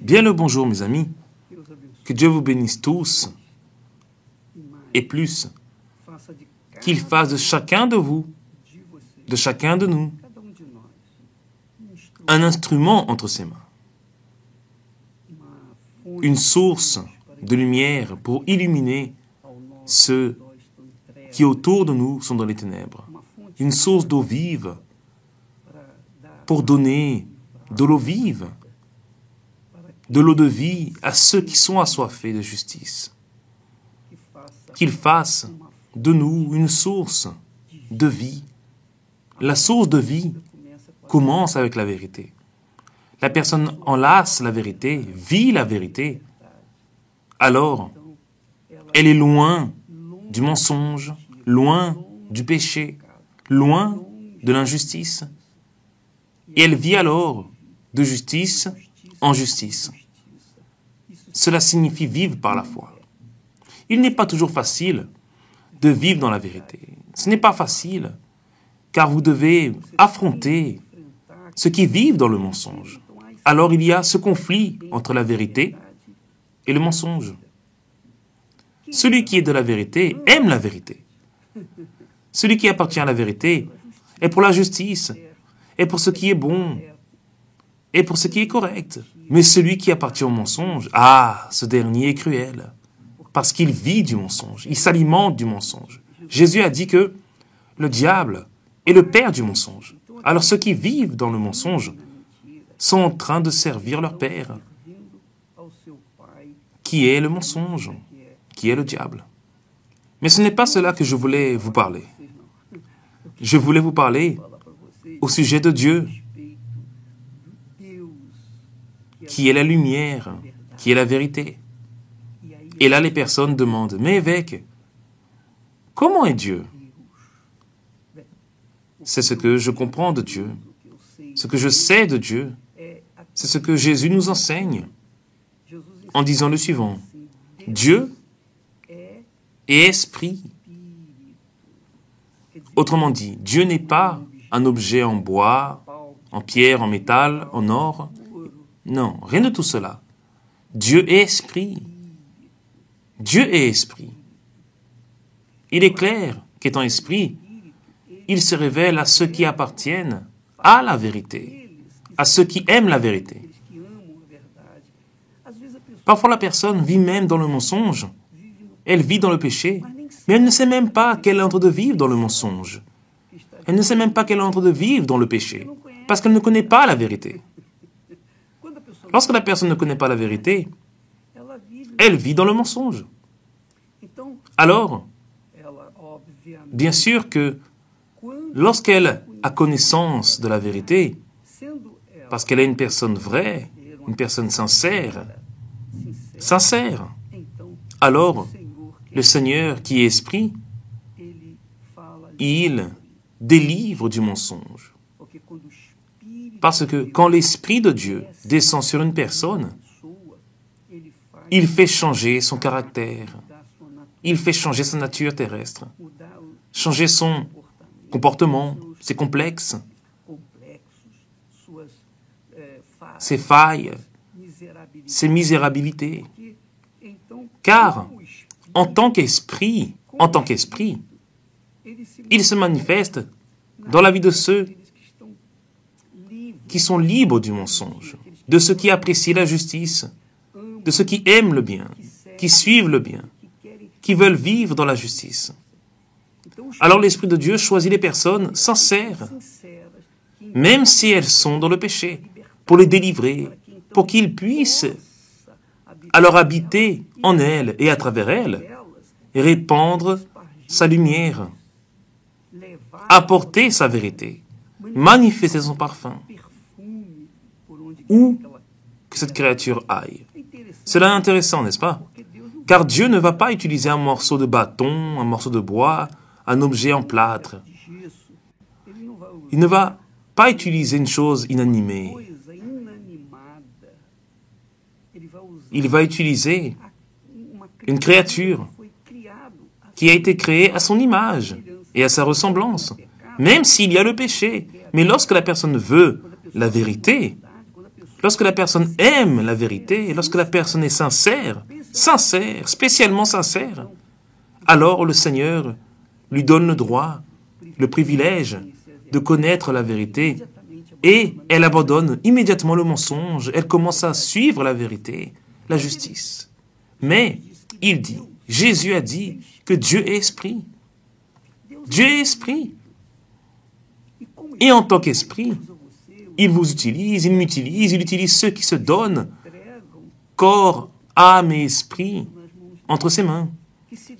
Bien le bonjour, mes amis. Que Dieu vous bénisse tous et plus. Qu'il fasse de chacun de vous, de chacun de nous, un instrument entre ses mains. Une source de lumière pour illuminer ceux qui autour de nous sont dans les ténèbres. Une source d'eau vive pour donner de l'eau vive, de l'eau de vie à ceux qui sont assoiffés de justice. Qu'il fasse de nous une source de vie. La source de vie commence avec la vérité. La personne enlace la vérité, vit la vérité. Alors, elle est loin du mensonge, loin du péché, loin de l'injustice. Et elle vit alors de justice en justice. Cela signifie vivre par la foi. Il n'est pas toujours facile de vivre dans la vérité. Ce n'est pas facile, car vous devez affronter ceux qui vivent dans le mensonge. Alors il y a ce conflit entre la vérité et le mensonge. Celui qui est de la vérité aime la vérité. Celui qui appartient à la vérité est pour la justice, est pour ce qui est bon, est pour ce qui est correct. Mais celui qui appartient au mensonge, ce dernier est cruel, parce qu'il vit du mensonge, il s'alimente du mensonge. Jésus a dit que le diable est le père du mensonge. Alors ceux qui vivent dans le mensonge sont en train de servir leur père, qui est le mensonge, qui est le diable. Mais ce n'est pas cela que je voulais vous parler. Je voulais vous parler au sujet de Dieu, qui est la lumière, qui est la vérité. Et là, les personnes demandent, mais évêque, comment est Dieu? C'est ce que je comprends de Dieu, ce que je sais de Dieu, c'est ce que Jésus nous enseigne en disant le suivant. Dieu est esprit. Autrement dit, Dieu n'est pas un objet en bois, en pierre, en métal, en or. Non, rien de tout cela. Dieu est esprit. Dieu est esprit. Il est clair qu'étant esprit, il se révèle à ceux qui appartiennent à la vérité, à ceux qui aiment la vérité. Parfois, la personne vit même dans le mensonge. Elle vit dans le péché, mais elle ne sait même pas qu'elle est en train de vivre dans le mensonge. Elle ne sait même pas qu'elle est en train de vivre dans le péché, parce qu'elle ne connaît pas la vérité. Lorsque la personne ne connaît pas la vérité, elle vit dans le mensonge. Alors, bien sûr que lorsqu'elle a connaissance de la vérité, parce qu'elle est une personne vraie, une personne sincère, alors le Seigneur qui est esprit, il délivre du mensonge. Parce que quand l'Esprit de Dieu descend sur une personne, il fait changer son caractère, il fait changer sa nature terrestre, changer son comportement, ses complexes, ses failles, ses misérabilités. Car, en tant qu'esprit, il se manifeste dans la vie de ceux qui sont libres du mensonge, de ceux qui apprécient la justice, de ceux qui aiment le bien, qui suivent le bien, qui veulent vivre dans la justice. Alors l'Esprit de Dieu choisit les personnes sincères, même si elles sont dans le péché, pour les délivrer, pour qu'ils puissent alors habiter en elles et à travers elles, et répandre sa lumière, apporter sa vérité, manifester son parfum, où que cette créature aille. Cela est intéressant, n'est-ce pas? Car Dieu ne va pas utiliser un morceau de bâton, un morceau de bois, un objet en plâtre. Il ne va pas utiliser une chose inanimée. Il va utiliser une créature qui a été créée à son image et à sa ressemblance, même s'il y a le péché. Mais lorsque la personne veut la vérité, Lorsque la personne aime la vérité, lorsque la personne est sincère, spécialement sincère, alors le Seigneur lui donne le droit, le privilège de connaître la vérité et elle abandonne immédiatement le mensonge, elle commence à suivre la vérité, la justice. Mais il dit, Jésus a dit que Dieu est esprit. Dieu est esprit. Et en tant qu'esprit, il vous utilise, il m'utilise, il utilise ceux qui se donnent corps, âme et esprit entre ses mains,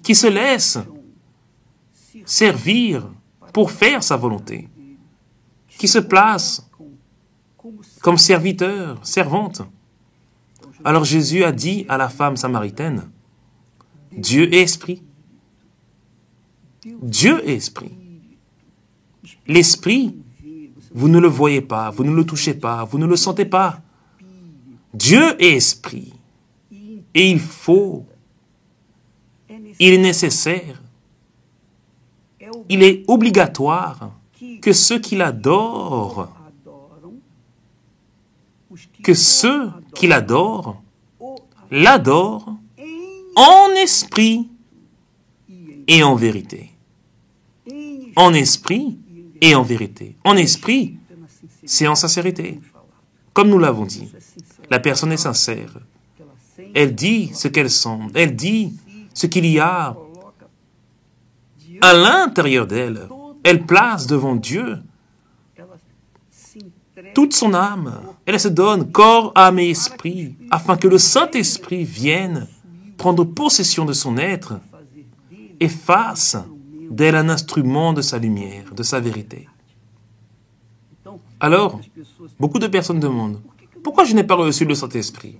qui se laissent servir pour faire sa volonté, qui se placent comme serviteur, servante. Alors Jésus a dit à la femme samaritaine, Dieu est esprit. Dieu est esprit. L'esprit, vous ne le voyez pas, vous ne le touchez pas, vous ne le sentez pas. Dieu est esprit. Et il est nécessaire, il est obligatoire que ceux qui l'adorent, l'adorent en esprit et en vérité. En esprit et en vérité. En esprit, c'est en sincérité. Comme nous l'avons dit, la personne est sincère. Elle dit ce qu'elle sent. Elle dit ce qu'il y a à l'intérieur d'elle. Elle place devant Dieu toute son âme. Elle se donne corps, âme et esprit afin que le Saint-Esprit vienne prendre possession de son être et fasse d'elle un instrument de sa lumière, de sa vérité. Alors, beaucoup de personnes demandent, pourquoi je n'ai pas reçu le Saint-Esprit?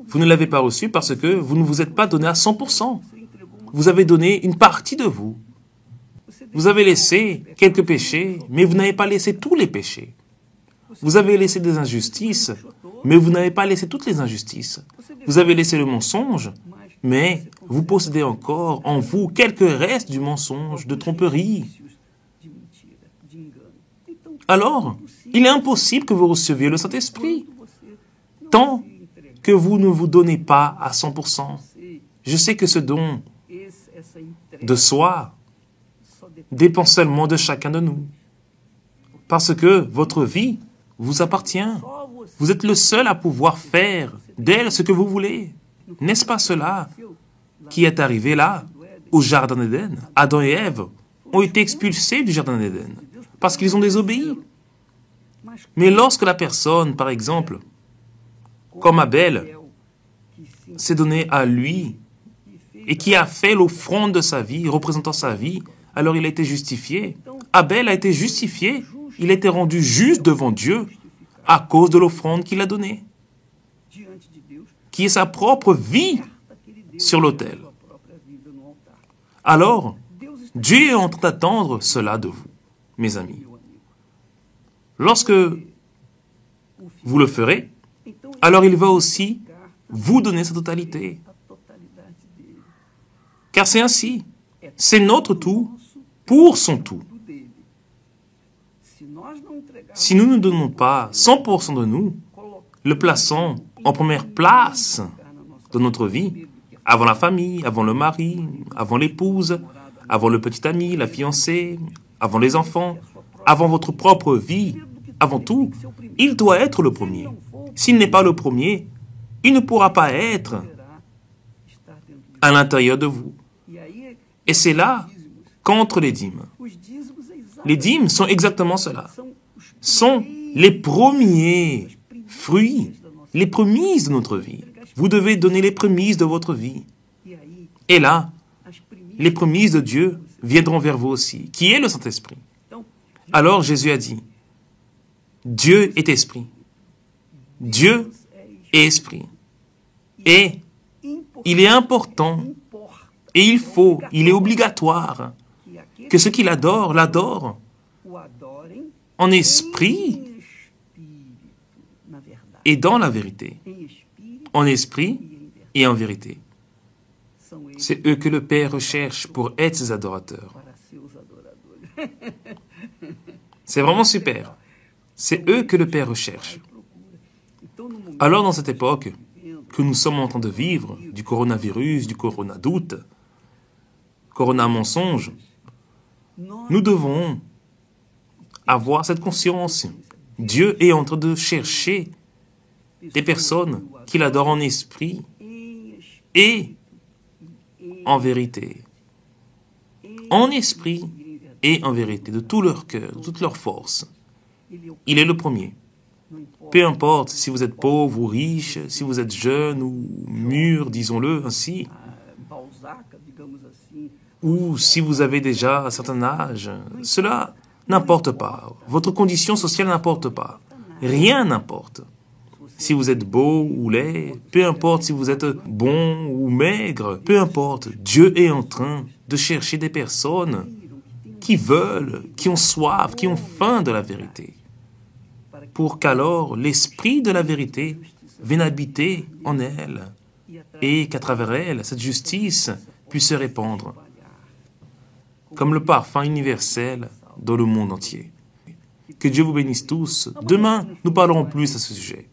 Vous ne l'avez pas reçu parce que vous ne vous êtes pas donné à 100%. Vous avez donné une partie de vous. Vous avez laissé quelques péchés, mais vous n'avez pas laissé tous les péchés. Vous avez laissé des injustices, mais vous n'avez pas laissé toutes les injustices. Vous avez laissé le mensonge, mais vous possédez encore en vous quelques restes du mensonge, de tromperie. Alors, il est impossible que vous receviez le Saint-Esprit tant que vous ne vous donnez pas à 100%. Je sais que ce don de soi dépend seulement de chacun de nous. Parce que votre vie vous appartient. Vous êtes le seul à pouvoir faire d'elle ce que vous voulez. N'est-ce pas cela qui est arrivé là, au Jardin d'Éden? Adam et Ève ont été expulsés du Jardin d'Éden parce qu'ils ont désobéi. Mais lorsque la personne, par exemple, comme Abel, s'est donné à lui et qui a fait l'offrande de sa vie, représentant sa vie, alors il a été justifié. Abel a été justifié. Il a été rendu juste devant Dieu à cause de l'offrande qu'il a donnée, qui est sa propre vie sur l'autel. Alors, Dieu est en train d'attendre cela de vous, mes amis. Lorsque vous le ferez, alors il va aussi vous donner sa totalité. Car c'est ainsi. C'est notre tout pour son tout. Si nous ne donnons pas 100% de nous, le plaçant en première place de notre vie, avant la famille, avant le mari, avant l'épouse, avant le petit ami, la fiancée, avant les enfants, avant votre propre vie, avant tout, il doit être le premier. S'il n'est pas le premier, il ne pourra pas être à l'intérieur de vous. Et c'est là qu'entrent les dîmes. Les dîmes sont exactement cela. Sont les premiers fruits, les prémices de notre vie. Vous devez donner les prémices de votre vie. Et là, les prémices de Dieu viendront vers vous aussi, qui est le Saint-Esprit. Alors Jésus a dit, Dieu est esprit. Dieu est esprit. Et il est important, et il est obligatoire que ceux qui l'adorent, l'adorent en esprit et dans la vérité. En esprit et en vérité. C'est eux que le Père recherche pour être ses adorateurs. C'est vraiment super. C'est eux que le Père recherche. Alors dans cette époque que nous sommes en train de vivre, du coronavirus, du corona-doute, corona-mensonge, nous devons avoir cette conscience. Dieu est en train de chercher des personnes qu'il adore en esprit et en vérité. En esprit et en vérité, de tout leur cœur, de toute leur force. Il est le premier. Peu importe si vous êtes pauvre ou riche, si vous êtes jeune ou mûr, disons-le ainsi, ou si vous avez déjà un certain âge, cela n'importe pas. Votre condition sociale n'importe pas. Rien n'importe. Si vous êtes beau ou laid, peu importe si vous êtes bon ou maigre, peu importe. Dieu est en train de chercher des personnes qui veulent, qui ont soif, qui ont faim de la vérité, pour qu'alors l'esprit de la vérité vienne habiter en elles et qu'à travers elle, cette justice puisse se répandre comme le parfum universel dans le monde entier. Que Dieu vous bénisse tous. Demain, nous parlerons plus à ce sujet.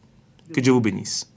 Que Dieu vous bénisse.